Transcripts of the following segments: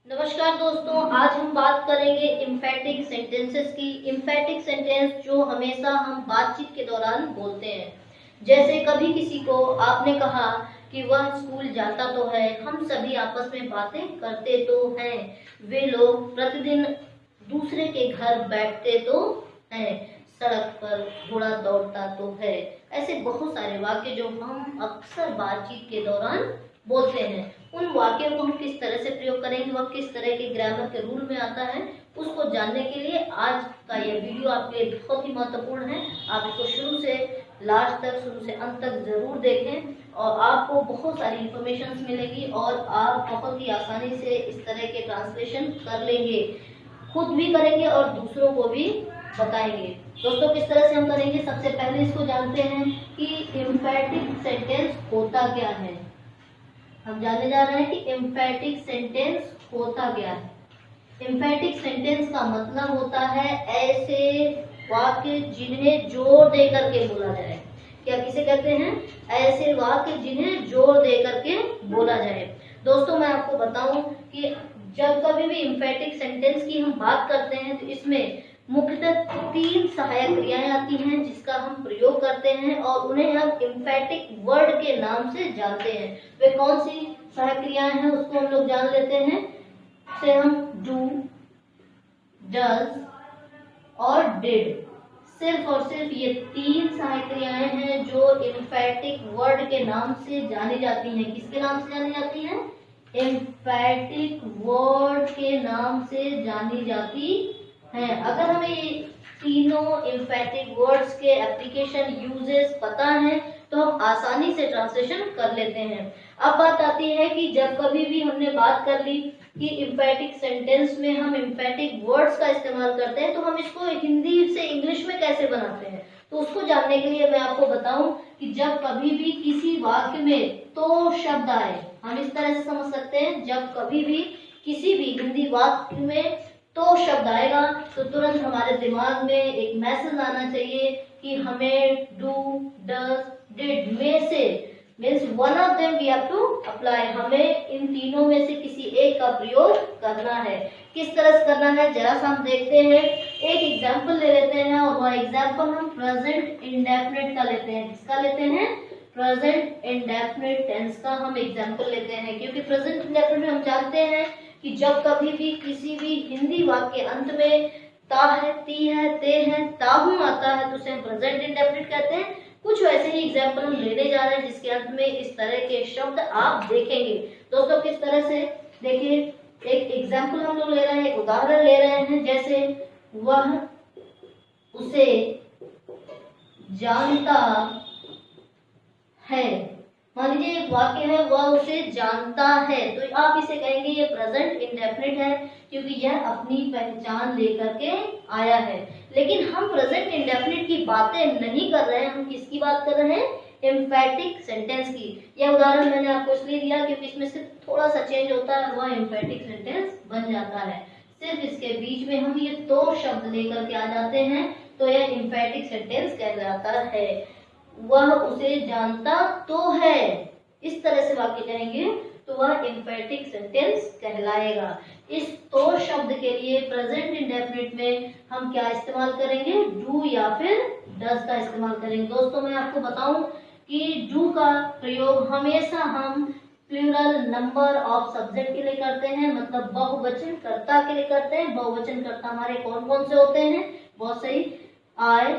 नमस्कार दोस्तों, आज हम बात करेंगे इम्फेटिक सेंटेंसेस की। इम्फेटिक सेंटेंस जो हमेशा हम बातचीत के दौरान बोलते हैं। जैसे कभी किसी को आपने कहा कि वह स्कूल जाता तो है, हम सभी आपस में बातें करते तो हैं, वे लोग प्रतिदिन दूसरे के घर बैठते तो हैं, सड़क पर घोड़ा दौड़ता तो है। ऐसे बहुत सारे वाक्य जो हम अक्सर बातचीत के दौरान बोलते हैं। उन वाक्यों को हम किस तरह से प्रयोग करेंगे, वह किस तरह के ग्रामर के रूल में आता है, उसको जानने के लिए आज का यह वीडियो आपके लिए बहुत ही महत्वपूर्ण है। आप इसको शुरू से लास्ट तक, शुरू से अंत तक जरूर देखें और आपको बहुत सारी इंफॉर्मेशन मिलेगी और आप बहुत ही आसानी से इस तरह के ट्रांसलेशन कर लेंगे, खुद भी करेंगे और दूसरों को भी बताएंगे। दोस्तों, किस तरह से हम करेंगे, सबसे पहले इसको जानते हैं कि इम्फेटिक सेंटेंस होता क्या है। हम जानने जा रहे हैं कि इम्फेटिक सेंटेंस होता क्या है। इम्फेटिक सेंटेंस का मतलब होता है ऐसे वाक्य जिन्हें जोर दे करके बोला जाए। क्या किसे कहते हैं? ऐसे वाक्य जिन्हें जोर दे करके बोला जाए। दोस्तों, मैं आपको बताऊं कि जब कभी भी इम्फेटिक सेंटेंस की हम बात करते हैं तो इसमें मुख्यतः 3 सहायक क्रियाएं आती हैं जिसका हम प्रयोग करते हैं और उन्हें हम इम्फेटिक वर्ड के नाम से जानते हैं। वे कौन सी सहायक क्रियाएं हैं उसको हम लोग जान लेते हैं। से हम डू, डज और डिड, सिर्फ और सिर्फ ये 3 सहायक क्रियाएं हैं जो इम्फेटिक वर्ड के नाम से जानी जाती हैं। किसके नाम से जानी जाती हैं? इम्फेटिक वर्ड के नाम से जानी जाती हैं। अगर हमें ये तीनों इम्फेटिक वर्ड्स के एप्लीकेशन यूजेस पता है तो हम आसानी से ट्रांसलेशन कर लेते हैं। अब बात आती है कि जब कभी भी हमने बात कर ली कि इम्फेटिक सेंटेंस में हम इम्फेटिक वर्ड्स का इस्तेमाल करते हैं तो हम इसको हिंदी से इंग्लिश में कैसे बनाते हैं, तो उसको जानने के लिए मैं आपको बताऊं कि जब कभी भी किसी वाक्य में तो शब्द आए, हम इस तरह से समझ सकते हैं, जब कभी भी किसी भी हिंदी वाक्य में तो शब्द आएगा तो तुरंत हमारे दिमाग में एक मैसेज आना चाहिए कि हमें डू, डज, डिड में से means one of them we have to apply, हमें इन तीनों में से किसी एक का प्रयोग करना है। किस तरह से करना है जरा सा हम देखते हैं। एक एग्जांपल ले लेते हैं और वह एग्जांपल हम प्रेजेंट इंडेफिनिट का लेते हैं। किसका लेते हैं? प्रेजेंट इंडेफिनिट टेंस का हम एग्जांपल लेते हैं, क्योंकि प्रेजेंट इंडेफिनिट में हम जानते हैं कि जब कभी भी किसी भी हिंदी वाक्य अंत में ता है, ती है, ते है, ताहू आता है तो उसे हम प्रेजेंट इंडेफिनिट कहते हैं। कुछ वैसे ही एग्जांपल हम लेने जा रहे हैं जिसके अंत में इस तरह के शब्द आप देखेंगे। दोस्तों, किस तरह से देखिए, एक एग्जांपल हम लोग ले रहे हैं, एक उदाहरण ले रहे हैं। जैसे वह उसे जानता है, मान लीजिए एक वाक्य है वह उसे जानता है, तो आप इसे कहेंगे ये प्रेजेंट इंडेफिनिट है क्योंकि यह अपनी पहचान लेकर के आया है। लेकिन हम प्रेजेंट इंडेफिनिट की बातें नहीं कर रहे हैं, हम किसकी बात कर रहे हैं? एम्फेटिक सेंटेंस की। यह उदाहरण मैंने आपको इसलिए दिया क्योंकि इसमें सिर्फ थोड़ा सा चेंज होता है, वह एम्फेटिक सेंटेंस बन जाता है। सिर्फ इसके बीच में हम ये तो शब्द लेकर के आ जाते हैं तो यह एम्फेटिक सेंटेंस कहलाता है। वह उसे जानता तो है, इस तरह से वाक्य कहेंगे तो वह एम्फेटिक सेंटेंस कहलाएगा। इस तो शब्द के लिए प्रेजेंट इंडेफिनिट में हम क्या इस्तेमाल करेंगे? डू या फिर डज का इस्तेमाल करेंगे। दोस्तों, मैं आपको बताऊं कि डू का प्रयोग हमेशा हम प्लूरल नंबर ऑफ सब्जेक्ट के लिए करते हैं, मतलब बहुवचन कर्ता के लिए करते हैं। बहुवचन कर्ता हमारे कौन कौन से होते हैं? बहुत सही, आई,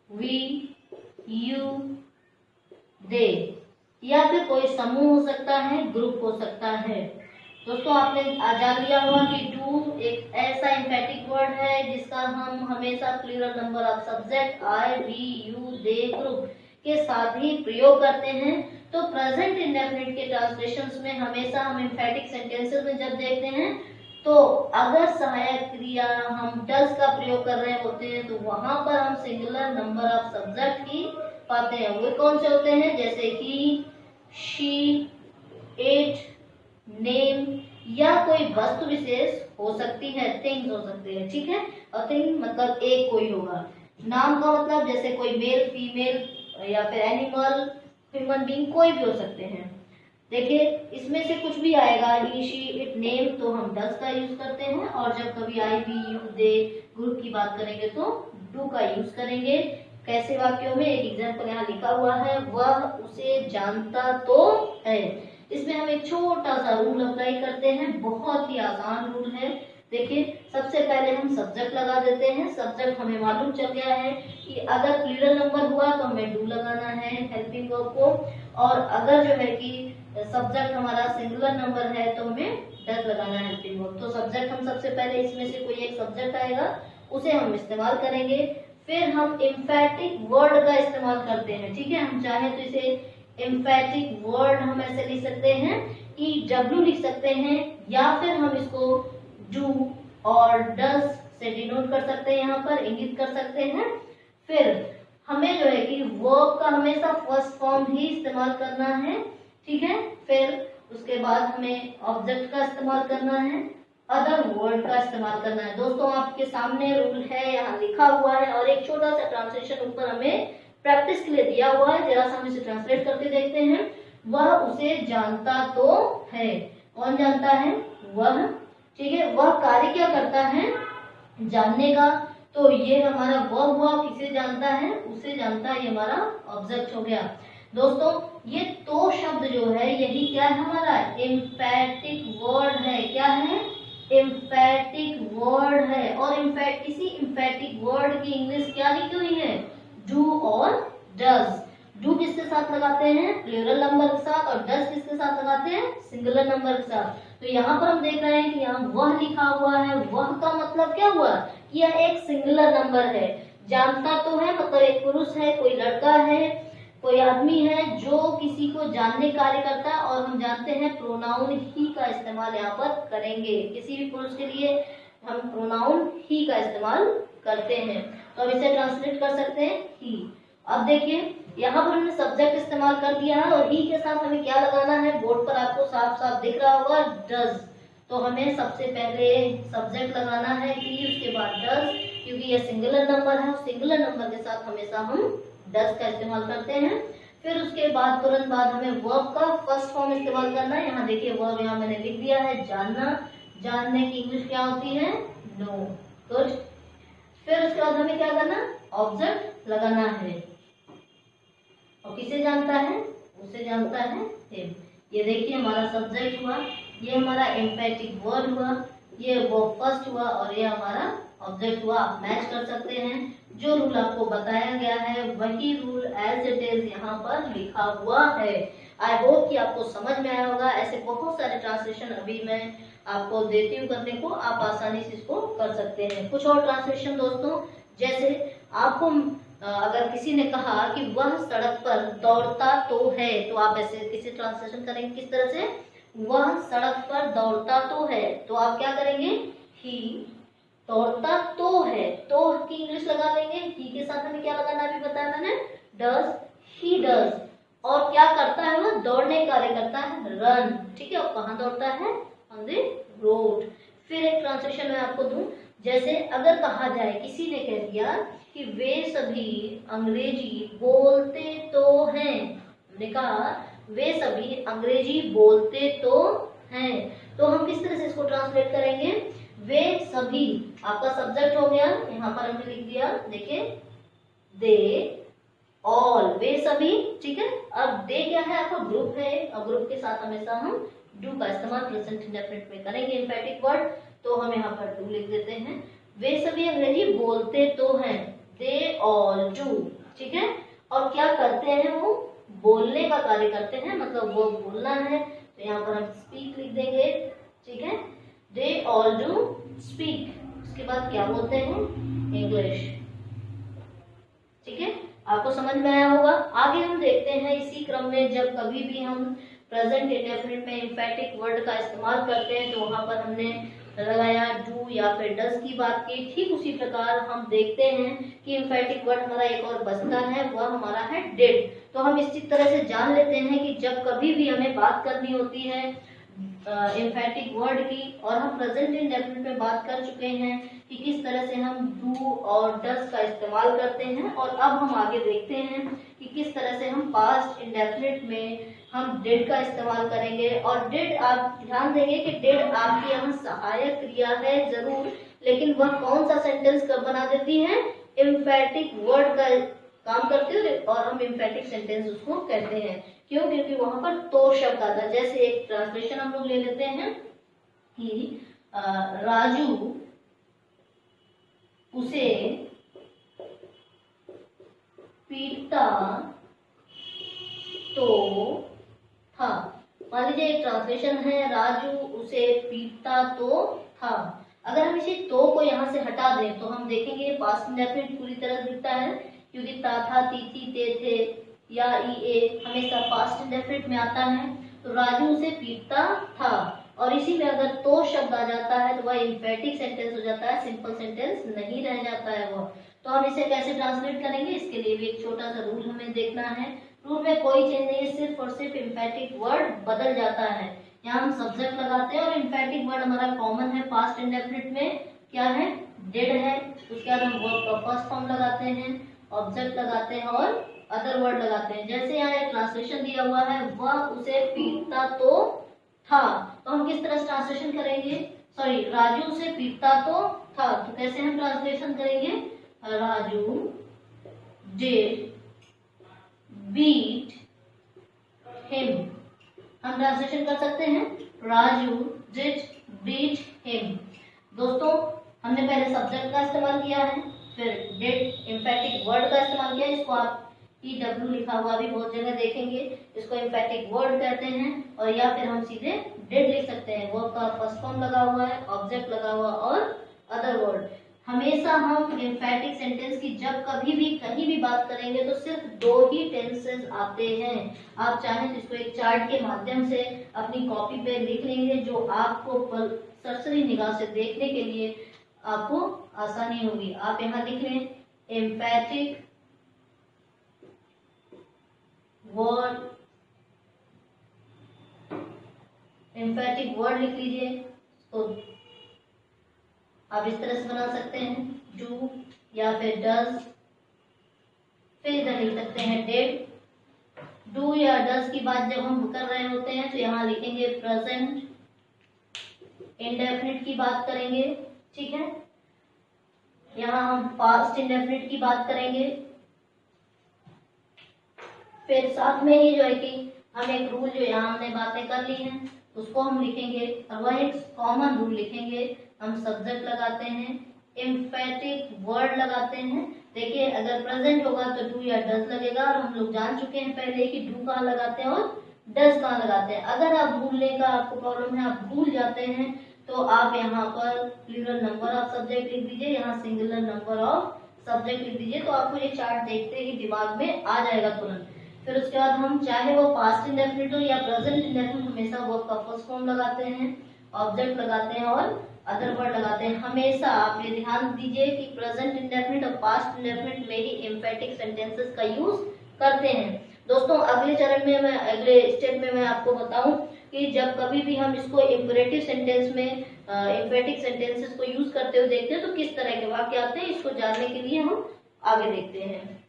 वी, यू, दे, या फिर कोई समूह हो सकता है, ग्रुप हो सकता है। दोस्तों, आपने जान लिया होगा कि डू एक ऐसा एम्फेटिक वर्ड है जिसका हम हमेशा plural number of subject I, we, you, they, group के साथ ही प्रयोग करते हैं। तो प्रेजेंट इंडेफिनिट के ट्रांसलेशंस में हमेशा हम एम्फेटिक सेंटेंसेस में जब देखते हैं तो अगर सहायक क्रिया हम डज का प्रयोग कर रहे होते हैं तो वहां पर हम सिंगुलर नंबर ऑफ सब्जेक्ट ही पाते हैं। वो कौन से होते हैं? जैसे ही, शी, इट, नेम, या कोई वस्तु विशेष हो सकती है, थिंग्स हो सकती है, ठीक है। और थिंग मतलब एक कोई होगा। नाम का मतलब जैसे कोई मेल, फीमेल या फिर एनिमल, ह्यूमन बीइंग, कोई भी हो सकते हैं। देखिए, इसमें से कुछ भी आएगा, ही, शी, इट, नेम तो हम डज का यूज करते हैं, और जब कभी आई, वी, यू, दे ग्रुप की बात करेंगे तो डू का यूज करेंगे। कैसे वाक्यों में, एक एग्जाम्पल यहाँ लिखा हुआ है, वह उसे जानता तो है। इसमें हम एक छोटा सा रूल अप्लाई करते हैं, बहुत ही आसान रूल है। देखिए, सबसे पहले हम सब्जेक्ट लगा देते हैं। सब्जेक्ट हमें मालूम चल गया है कि अगर प्लूरल नंबर हुआ तो हमें डू लगाना है हेल्पिंग वर्ब को, और अगर जो है कि सब्जेक्ट हमारा सिंगुलर नंबर है तो हमें डज लगाना है हेल्पिंग वर्ब। तो सब्जेक्ट हम सबसे पहले इसमें से कोई एक सब्जेक्ट आएगा उसे हम इस्तेमाल करेंगे। फिर हम एम्फैटिक वर्ड का इस्तेमाल करते हैं। ठीक है, हम चाहे तो इसे एम्फैटिक वर्ड हम ऐसे लिख सकते हैं, EW लिख सकते हैं, या फिर हम इसको डू और डज से डिनोट कर सकते हैं, यहाँ पर इंगित कर सकते हैं। फिर हमें जो है कि वर्ब का हमेशा फर्स्ट फॉर्म ही इस्तेमाल करना है। ठीक है, फिर उसके बाद हमें ऑब्जेक्ट का इस्तेमाल करना है, अदर वर्ड का इस्तेमाल करना है। दोस्तों, आपके सामने रूल है, यहाँ लिखा हुआ है, और एक छोटा सा ट्रांसलेशन ऊपर हमें प्रैक्टिस के लिए दिया हुआ है। जरा सा हम इसे ट्रांसलेट करके देखते हैं। वह उसे जानता तो है। कौन जानता है? वह। ठीक है, वह कार्य क्या करता है? जानने का। तो ये हमारा वर्ब हुआ, किसे जानता है? उसे जानता है, ये हमारा ऑब्जेक्ट हो गया। दोस्तों, ये तो शब्द जो है यही क्या है हमारा? एम्फैटिक वर्ड है। क्या है? एम्फैटिक वर्ड है। और इसी एम्फैटिक वर्ड की इंग्लिश क्या लिखी हुई है? डू और डज। डू किसके साथ लगाते हैं? प्लूरल नंबर के साथ, और डज किसके साथ लगाते हैं? सिंगुलर नंबर के साथ। तो यहाँ पर हम देख रहे हैं कि यहाँ वह लिखा हुआ है। वह का मतलब क्या हुआ कि यह एक सिंगुलर नंबर है। जानता तो है मतलब एक पुरुष है, कोई लड़का है, कोई आदमी है जो किसी को जानने कार्य करता है, और हम जानते हैं प्रोनाउन ही का इस्तेमाल यहाँ पर करेंगे। किसी भी पुरुष के लिए हम प्रोनाउन ही का इस्तेमाल करते हैं। तो अब इसे ट्रांसलेट कर सकते हैं ही। अब देखिए, यहाँ पर हमने सब्जेक्ट इस्तेमाल कर दिया है, और ही के साथ हमें क्या लगाना है? बोर्ड पर आपको साफ साफ दिख रहा होगा, डज। तो हमें सबसे पहले सब्जेक्ट लगाना है ही, उसके बाद डज, क्योंकि ये सिंगुलर नंबर है, सिंगुलर नंबर के साथ हमेशा हम डज का इस्तेमाल करते हैं। फिर उसके बाद तुरंत बाद हमें वर्ब का फर्स्ट फॉर्म इस्तेमाल करना है। यहाँ देखिए, वर्ब यहाँ मैंने लिख दिया है, जानना। जानने की इंग्लिश क्या होती है? नो। गुड। फिर उसके बाद हमें क्या करना? ऑब्जेक्ट लगाना है। और किसे जानता है? उसे जानता है हिम। ये देखिए, हमारा सब्जेक्ट हुआ, ये हमारा एम्फैटिक वर्ड हुआ, ये वर्ब फर्स्ट हुआ, और ये हमारा ऑब्जेक्ट हुआ। आप मैच कर सकते हैं। जो रूल आपको बताया गया है वही रूल एज इट इज यहाँ पर लिखा हुआ है। आई होप कि आपको समझ में आया होगा। ऐसे बहुत सारे ट्रांसलेशन अभी मैं आपको देती हूँ करने को, आप आसानी से इसको कर सकते हैं। कुछ और ट्रांसलेशन दोस्तों, जैसे आपको अगर किसी ने कहा कि वह सड़क पर दौड़ता तो है, तो आप ऐसे किसी ट्रांसलेशन करेंगे किस तरह से? वह सड़क पर दौड़ता तो है, तो आप क्या करेंगे? ही दौड़ता तो है, तो की इंग्लिश लगा देंगे। ही के साथ हमें क्या लगाना अभी बताया मैंने? डज। He does. और क्या करता है? वह दौड़ने कार्य करता है, रन। ठीक है, और कहाँ दौड़ता है? On the road. फिर एक ट्रांसलेशन मैं आपको दूं, जैसे अगर कहा जाए, किसी ने कह दिया कि वे सभी अंग्रेजी बोलते तो हैं, हमने कहा वे सभी अंग्रेजी बोलते तो हैं, तो हम किस तरह से इसको ट्रांसलेट करेंगे? वे सभी, आपका सब्जेक्ट हो गया, यहाँ पर हमने लिख दिया, देखिए दे ऑल, वे सभी। ठीक है, अब दे क्या है? आपका ग्रुप है, और ग्रुप के साथ हमेशा हम डू का इस्तेमाल प्रेजेंट इंडेफिनिट में करेंगे, एम्फैटिक वर्ड। तो हम यहाँ पर डू लिख देते हैं। वे सभी अंग्रेजी बोलते तो हैं, दे ऑल डू। ठीक है, और क्या करते हैं? वो बोलने का कार्य करते हैं, मतलब वो बोलना है, तो यहाँ पर हम स्पीक लिख देंगे। ठीक है, दे ऑल डू स्पीक। उसके बाद क्या बोलते हैं? इंग्लिश। ठीक है, आपको समझ में आया होगा। आगे हम देखते हैं इसी क्रम में, जब कभी भी हम प्रेजेंट इंडेफिनिट में एम्फैटिक वर्ड का इस्तेमाल करते हैं, तो वहां पर हमने लगाया डू या फिर डज की बात की। ठीक उसी प्रकार हम देखते हैं कि एम्फैटिक वर्ड हमारा एक और बचता है, वह हमारा है डिड। तो हम इसी तरह से जान लेते हैं कि जब कभी भी हमें बात करनी होती है एम्फैटिक वर्ड की, और हम प्रेजेंट इंडेफिनिट में बात कर चुके हैं कि किस तरह से हम डू और डज का इस्तेमाल करते हैं, और अब हम आगे देखते हैं कि किस तरह से हम पास्ट इंडेफिनिट में हम डिड का इस्तेमाल करेंगे। और डिड, आप ध्यान देंगे कि डिड आपकी यहाँ सहायक क्रिया है जरूर, लेकिन वह कौन सा सेंटेंस कब बना देती है, एम्फेटिक वर्ड का काम करते हैं और हम एम्फेटिक सेंटेंस उसको कहते हैं। क्यों? क्योंकि वहां पर तो शब्द आता है। जैसे एक ट्रांसलेशन हम लोग ले लेते हैं कि राजू उसे पीटता तो था। मान लीजिए एक ट्रांसलेशन है, राजू उसे पीटता तो था। अगर हम इसी तो को यहाँ से हटा दें तो हम देखेंगे पास्ट इंडेफिनिट पूरी तरह दिखता है, क्योंकि ता था, ती थी, ते थे या ई ए हमेशा पास्ट इंडेफिनिट में आता है। तो राजू उसे पीटता था, और इसी में अगर तो शब्द आ जाता है तो वह एम्फेटिक सेंटेंस हो जाता है, सिंपल सेंटेंस नहीं रह जाता है वो। तो हम इसे कैसे ट्रांसलेट करेंगे, इसके लिए भी एक छोटा सा रूल हमें देखना है। रूल में कोई चेंज नहीं है, सिर्फ और सिर्फ एम्फेटिक वर्ड बदल जाता है। यहाँ हम सब्जेक्ट लगाते हैं और एम्फेटिक वर्ड हमारा कॉमन है पास्ट इंडेफिनिट में, क्या है, डिड है। उसके बाद हम वर्ब का फर्स्ट फॉर्म लगाते हैं, ऑब्जेक्ट लगाते हैं और अदर वर्ड लगाते हैं। जैसे यहाँ एक ट्रांसलेशन दिया हुआ है, वह उसे पीटता तो था, तो हम किस तरह से ट्रांसलेशन करेंगे, सॉरी, राजू उसे पीटता तो था, तो कैसे हम ट्रांसलेशन करेंगे, राजू डिड बीट हिम। हम ट्रांसलेशन कर सकते हैं, राजू डिड बीट हिम। दोस्तों, हमने पहले सब्जेक्ट का इस्तेमाल किया है, फिर डिड एम्फेटिक वर्ड का इस्तेमाल किया। इसको आप EW लिखा हुआ भी बहुत जगह देखेंगे, इसको एम्फेटिक वर्ड कहते हैं। और या फिर हम सीधे डिड लिख सकते हैं, वर्ब का फर्स्ट फॉर्म लगा हुआ है, ऑब्जेक्ट लगा हुआ और अदर वर्ड। हमेशा हम एम्फेटिक सेंटेंस की जब कभी भी कहीं भी बात करेंगे तो सिर्फ दो ही टेंसेस आते हैं। आप चाहें तो इसको एक चार्ट के माध्यम से अपनी कॉपी पे लिख लेंगे, जो आपको सरसरी निगाह से देखने के लिए आपको आसानी होगी। आप यहाँ लिख लें, एम्फेटिक वर्ड, एम्फेटिक वर्ड लिख लीजिए। तो आप इस तरह से बना सकते हैं, डू या फिर डज। फिर इधर लिख सकते हैं डिड। डू या डज की बात जब हम कर रहे होते हैं तो यहाँ लिखेंगे प्रेजेंट इंडेफिनिट की बात करेंगे, ठीक है। यहाँ हम पास्ट इंडेफिनिट की बात करेंगे। फिर साथ में ही जो है कि हम एक रूल जो यहाँ हमने बातें कर ली हैं उसको हम लिखेंगे, और वह एक कॉमन रूल लिखेंगे। हम सब्जेक्ट लगाते हैं, एम्फेटिक वर्ड लगाते हैं। देखिए, अगर प्रेजेंट होगा तो डू या डज लगेगा, और हम लोग जान चुके हैं पहले कि डू कहाँ लगाते हैं और डज कहाँ लगाते हैं। अगर आप भूलने का आपको प्रॉब्लम है, आप भूल जाते हैं, तो आप यहाँ पर प्लूरल नंबर ऑफ सब्जेक्ट लिख दीजिए, यहाँ सिंगुलर नंबर ऑफ सब्जेक्ट लिख दीजिए, तो आपको ये चार्ट देखते ही दिमाग में आ जाएगा तुरंत। फिर उसके बाद हम चाहे वो पास्ट इंडेफिनिट हो या प्रेजेंट इंडेफिनिट, हमेशा वर्ब का फर्स्ट फॉर्म लगाते हैं, ऑब्जेक्ट लगाते हैं और अदर वर्ड लगाते हैं। हमेशा आप ये ध्यान दीजिए कि प्रेजेंट इंडेफिनिट और पास्ट इंडेफिनिट में ही एम्फेटिक सेंटेंसेस का यूज करते हैं। दोस्तों, अगले चरण में मैं, अगले स्टेप में मैं आपको बताऊं कि जब कभी भी हम इसको इंपेरेटिव सेंटेंस में एम्फेटिक सेंटेंसेस को यूज करते हुए देखते हैं तो किस तरह के वाक्य आते हैं, इसको जानने के लिए हम आगे देखते हैं।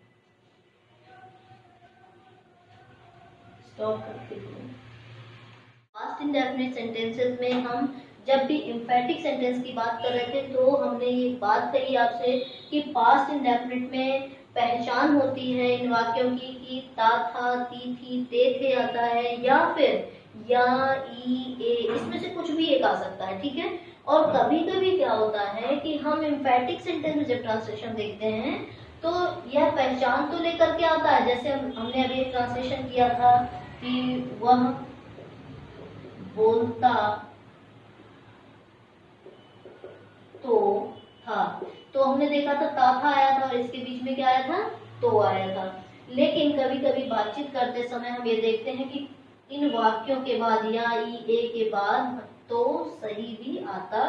पास्ट इंडेफिनिट सेंटेंसेस में हम जब भी एम्फेटिक सेंटेंस की बात कर रहे थे तो हमने ये बात कही आपसे कि पास्ट इंडेफिनिट में पहचान होती है इन वाक्यों की कि ता था, ती थी, ते थे आता है, या फिर या, ई, ए, इसमें से कुछ भी एक आ सकता है, ठीक है। और कभी कभी क्या होता है कि हम एम्फेटिक सेंटेंस में जब ट्रांसलेशन देखते हैं तो यह पहचान तो लेकर के आता है। जैसे हमने अभी ट्रांसलेशन किया था कि वह बोलता तो था, तो हमने देखा था था आया था और इसके बीच में क्या आया था, तो आया था। लेकिन कभी कभी बातचीत करते समय हम ये देखते हैं कि इन वाक्यों के बाद या, ई, ए के बाद तो सही भी आता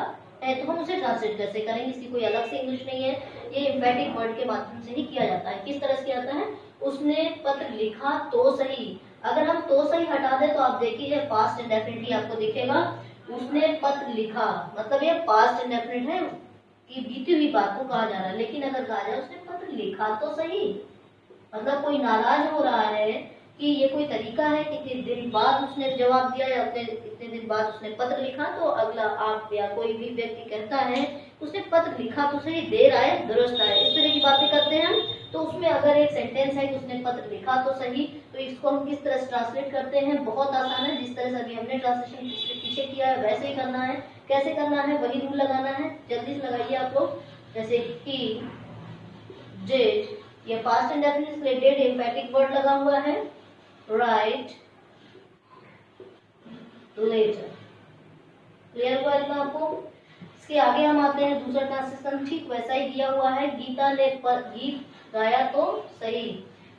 है, तो हम उसे ट्रांसलेट कैसे करेंगे, इसकी कोई अलग से इंग्लिश नहीं है, ये एम्फेटिक वर्ड के माध्यम से ही किया जाता है। किस तरह से किया जाता है, उसने पत्र लिखा तो सही। अगर हम तो सही हटा दें तो आप देखिए पास्ट इंडेफिनिट आपको दिखेगा, उसने पत्र लिखा, मतलब ये पास्ट इंडेफिनिट है कि बीती हुई बात को कहा जा रहा है। लेकिन अगर कहा जाए उसने पत्र लिखा तो सही, मतलब कोई नाराज हो रहा है कि ये कोई तरीका है कि इतने दिन बाद उसने जवाब दिया या इतने दिन बाद उसने पत्र लिखा। तो अगला आप या कोई भी व्यक्ति कहता है उसने पत्र लिखा तो सही, देर आए दुरुस्त आए, इस तरह की बातें करते हैं हम। तो उसमें अगर एक सेंटेंस है कि उसने पत्र लिखा तो सही, तो इसको हम किस तरह से ट्रांसलेट करते हैं? बहुत आसान है, जिस तरह से अभी हमने ट्रांसलेशन पीछे किया है वैसे ही करना है। कैसे करना है? वही रूल लगाना है, जल्दी से लगाइए आप लोग। जैसे ही, डिड, ये पास्ट इंडेफिनिट के लिए डिड एम्फैटिक वर्ड लगा हुआ है, राइट लेटर। क्लियर हुआ इतना आपको? इसके आगे हम आते हैं, दूसरा ट्रांसलेशन ठीक वैसा ही दिया हुआ है। गीता ने गीत गाया तो सही,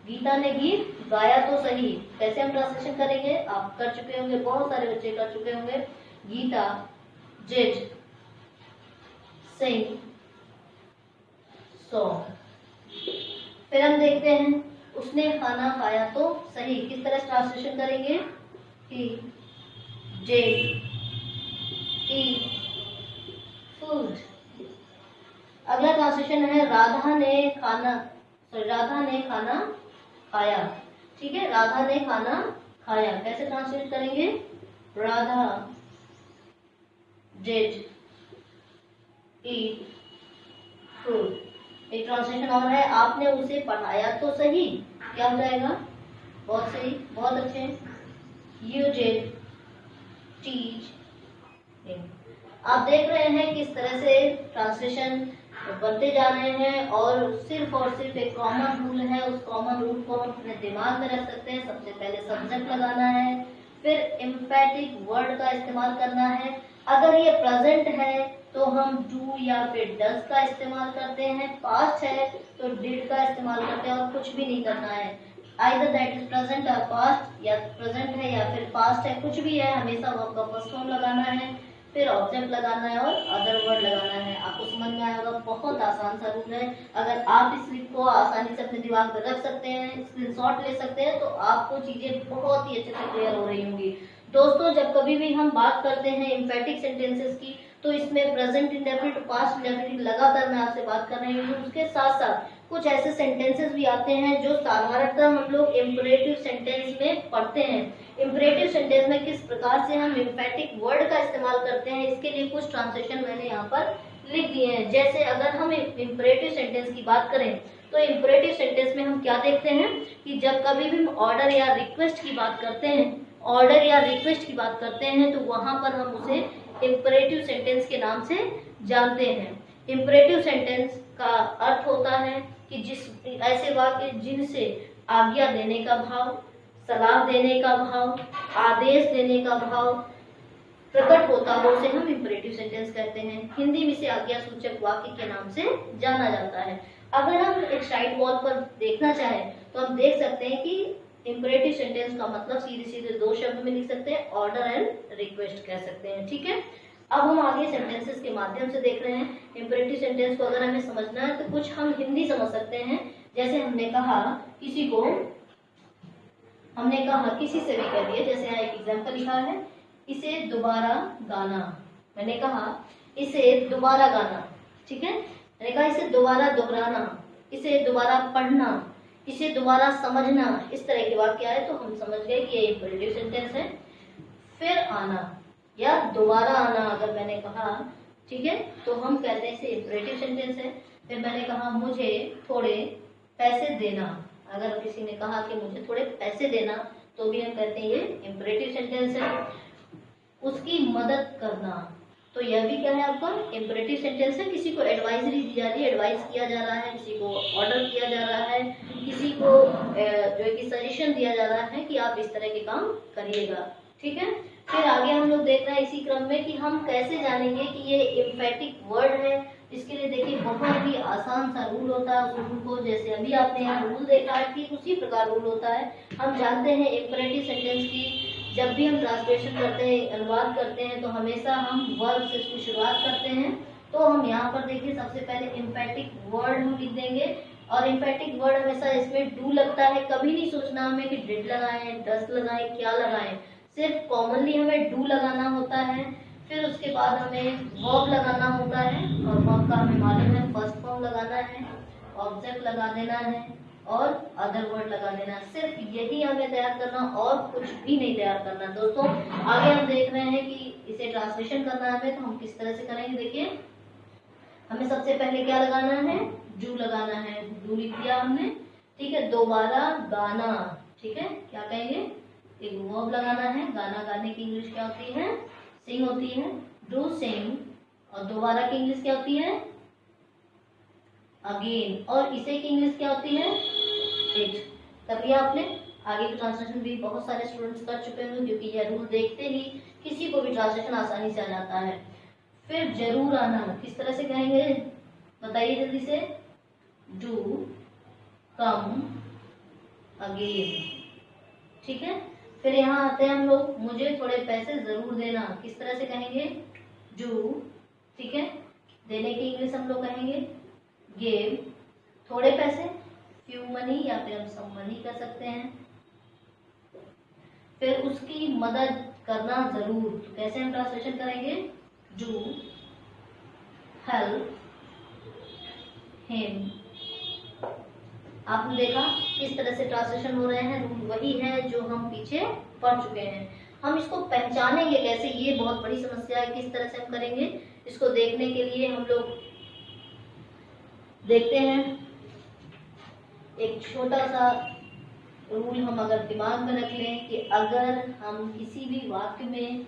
गीता ने गीत गाया तो सही। कैसे हम ट्रांसलेशन करेंगे? आप कर चुके होंगे, बहुत सारे बच्चे कर चुके होंगे। Gita did sing song. फिर हम देखते हैं, उसने खाना खाया तो सही। किस तरह ट्रांसलेशन करेंगे? He did eat food। अगला ट्रांसलेशन है, राधा ने खाना खाया। ठीक है, राधा ने खाना खाया। कैसे ट्रांसलेट करेंगे? Radha did eat food. एक ट्रांसलेशन और है, आपने उसे पढ़ाया तो सही। क्या हो जाएगा? बहुत सही, बहुत अच्छे। You did teach him. आप देख रहे हैं किस तरह से ट्रांसलेशन बनते जा रहे हैं, और सिर्फ एक कॉमन रूल है। उस कॉमन रूल को हम अपने दिमाग में रख सकते हैं। सबसे पहले सब्जेक्ट लगाना है, फिर एम्फैटिक वर्ड का इस्तेमाल करना है। अगर ये प्रेजेंट है तो हम डू या फिर डज का इस्तेमाल करते हैं, पास्ट है तो डिड का इस्तेमाल करते हैं, और कुछ भी नहीं करना है। आइदर दैट इज प्रेजेंट और पास्ट, या प्रेजेंट है या फिर पास्ट है, कुछ भी है, हमेशा वर्ब का फर्स्ट फॉर्म लगाना है, फिर ऑब्जेक्ट लगाना है और अदर वर्ड लगाना है। आपको समझ में आएगा, बहुत आसान सा रूल है। अगर आप इस स्लिप को आसानी से अपने दिमाग में रख सकते हैं, स्क्रीनशॉट ले सकते हैं, तो आपको चीजें बहुत ही अच्छे से क्लियर हो रही होंगी। दोस्तों, जब कभी भी हम बात करते हैं एम्फैटिक सेंटेंसेस की, तो इसमें प्रेजेंट इंडेफिनिट, पास्ट इंडेफिनिट लगातार मैं आपसे बात कर रही हूँ। उसके साथ साथ कुछ ऐसे सेंटेंसेस भी आते हैं जो साधारणतः हम लोग इम्परेटिव सेंटेंस में पढ़ते हैं। इम्परेटिव सेंटेंस में किस प्रकार से हम एम्फैटिक वर्ड का इस्तेमाल करते हैं, इसके लिए कुछ ट्रांसलेशन मैंने यहाँ पर लिख दिए हैं। जैसे अगर हम इम्परेटिव सेंटेंस की बात करें, तो इम्परेटिव सेंटेंस में हम क्या देखते हैं कि जब कभी भी हम ऑर्डर या रिक्वेस्ट की बात करते हैं, तो वहां पर हम उसे इम्परेटिव सेंटेंस के नाम से जानते हैं। इम्परेटिव सेंटेंस का अर्थ होता है कि ऐसे वाक्य जिनसे आज्ञा देने का भाव, सलाह देने का भाव, आदेश देने का भाव प्रकट होता हो, उसे हम इम्परेटिव सेंटेंस कहते हैं। हिंदी में इसे आज्ञा सूचक वाक्य के नाम से जाना जाता है। अगर हम एक साइड वॉल पर देखना चाहें तो हम देख सकते हैं कि इम्परेटिव सेंटेंस का मतलब सीधे सीधे दो शब्द में लिख सकते हैं, ऑर्डर एंड रिक्वेस्ट कह सकते हैं। ठीक है, अब हम आगे सेंटेंसेस के माध्यम से देख रहे हैं। इम्परेटिव सेंटेंस को अगर हमें समझना है तो कुछ हम हिंदी समझ सकते हैं। जैसे हमने कहा किसी से भी कह दिया, जैसे यहाँ एक एग्जाम्पल लिखा है, इसे दोबारा गाना। मैंने कहा इसे दोबारा गाना। ठीक है, मैंने कहा इसे दोबारा दोहराना, इसे दोबारा पढ़ना, इसे दोबारा समझना। इस तरह के वाक्य आए तो हम समझ गए कि ये इम्परेटिव सेंटेंस है। फिर आना या दोबारा आना अगर मैंने कहा, ठीक है, तो हम कहते हैं इसे इम्परेटिव सेंटेंस है। फिर मैंने कहा मुझे थोड़े पैसे देना, अगर किसी ने कहा कि मुझे थोड़े पैसे देना, तो भी हम कहते हैं ये इम्परेटिव सेंटेंस है। उसकी मदद करना, तो यह भी क्या है आपका इम्परेटिव सेंटेंस है। किसी को एडवाइजरी दी जा रही है, एडवाइस किया जा रहा है, किसी को ऑर्डर किया जा रहा है, किसी को जो है कि सजेशन दिया जा रहा है कि आप इस तरह के काम करिएगा। ठीक है, फिर आगे हम लोग देख रहे हैं इसी क्रम में कि हम कैसे जानेंगे कि ये एम्फैटिक वर्ड है। इसके लिए देखिए बहुत ही आसान सा रूल होता है। उस रूल को जैसे अभी आपने यहाँ रूल देखा है, ठीक उसी प्रकार रूल होता है। हम जानते हैं इम्परेटिव सेंटेंस की जब भी हम ट्रांसलेशन करते हैं, अनुवाद करते हैं, तो हमेशा हम वर्ब से इसकी शुरुआत करते हैं। तो हम यहाँ पर देखिए सबसे पहले इम्फैटिक वर्ड हम लिख देंगे, और इम्फैटिक वर्ड हमेशा इसमें डू लगता है। कभी नहीं सोचना हमें कि डिड लगाएं, डस लगाएं, क्या लगाएं, सिर्फ कॉमनली हमें डू लगाना होता है। फिर उसके बाद हमें वर्ब लगाना होता है, और वर्ब का हमें मालूम है फर्स्ट फॉर्म लगाना है, ऑब्जेक्ट लगा देना है, और अदर वर्ड लगा देना। सिर्फ यही हमें तैयार करना और कुछ भी नहीं तैयार करना। दोस्तों आगे हम देख रहे हैं कि इसे ट्रांसलेशन करना है हमें, तो हम किस तरह से करेंगे। देखिए हमें सबसे पहले क्या लगाना है, डू लगाना है। डू लिख दिया हमने, ठीक है। दोबारा गाना, ठीक है, क्या कहेंगे, एक वर्ब लगाना है। गाना गाने की इंग्लिश क्या होती है, सिंग होती है। डू सिंग, और दोबारा की इंग्लिश क्या होती है, अगेन, और इसे की इंग्लिश क्या होती है, इट। कर लिया आपने। आगे की ट्रांसलेशन भी बहुत सारे स्टूडेंट्स कर चुके होंगे, क्योंकि यह रूल देखते ही किसी को भी ट्रांसलेशन आसानी से आ जाता है। फिर जरूर आना, किस तरह से कहेंगे बताइए जल्दी से। डू कम अगेन, ठीक है। फिर यहाँ आते हैं हम लोग, मुझे थोड़े पैसे जरूर देना, किस तरह से कहेंगे, डू, ठीक है। देने की इंग्लिश हम लोग कहेंगे गिव, थोड़े पैसे फ्यू मनी, या फिर हम सम मनी कर सकते हैं। फिर उसकी मदद करना जरूर, तो कैसे हम ट्रांसलेशन करेंगे, डू हेल्प हिम। आपने देखा किस तरह से ट्रांसलेशन हो रहे हैं, रूल वही है जो हम पीछे पढ़ चुके हैं। हम इसको पहचानेंगे कैसे, ये बहुत बड़ी समस्या है। किस तरह से हम करेंगे, इसको देखने के लिए हम लोग देखते हैं। एक छोटा सा रूल हम अगर दिमाग में रख लें कि अगर हम किसी भी वाक्य में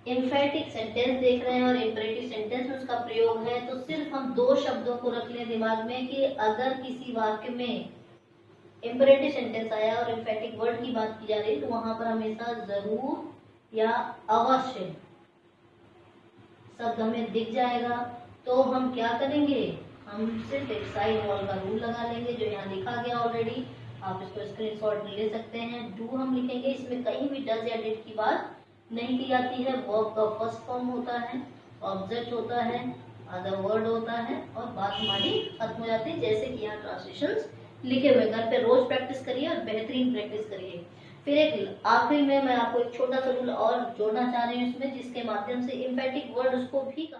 एम्फेटिक सेंटेंस देख रहे हैं और इम्परेटिव सेंटेंस में उसका प्रयोग है, तो सिर्फ हम दो शब्दों को रख लें दिमाग में कि अगर किसी वाक्य में इम्परेटिव सेंटेंस आया और एम्फेटिक वर्ड की बात की जा रही है, तो वहां पर हमेशा जरूर या अवश्य शब्द हमें दिख जाएगा। तो हम क्या करेंगे, हम सिर्फ एक साइड वॉल का रूल लगा लेंगे जो यहाँ लिखा गया ऑलरेडी। आप इसको स्क्रीनशॉट ले सकते हैं। डू हम लिखेंगे, इसमें कहीं भी डज या डिड की बात नहीं की जाती है। वर्ब का फर्स्ट फॉर्म होता है, ऑब्जेक्ट होता है, अदर वर्ड होता है, और बात हमारी खत्म हो जाती है। जैसे कि यहाँ ट्रांसलेशंस लिखे हुए, घर पे रोज प्रैक्टिस करिए और बेहतरीन प्रैक्टिस करिए। फिर एक आखिरी में मैं आपको एक छोटा सा रूल और जोड़ना चाह रही हूँ इसमें, जिसके माध्यम से एम्फेटिक वर्ड उसको भी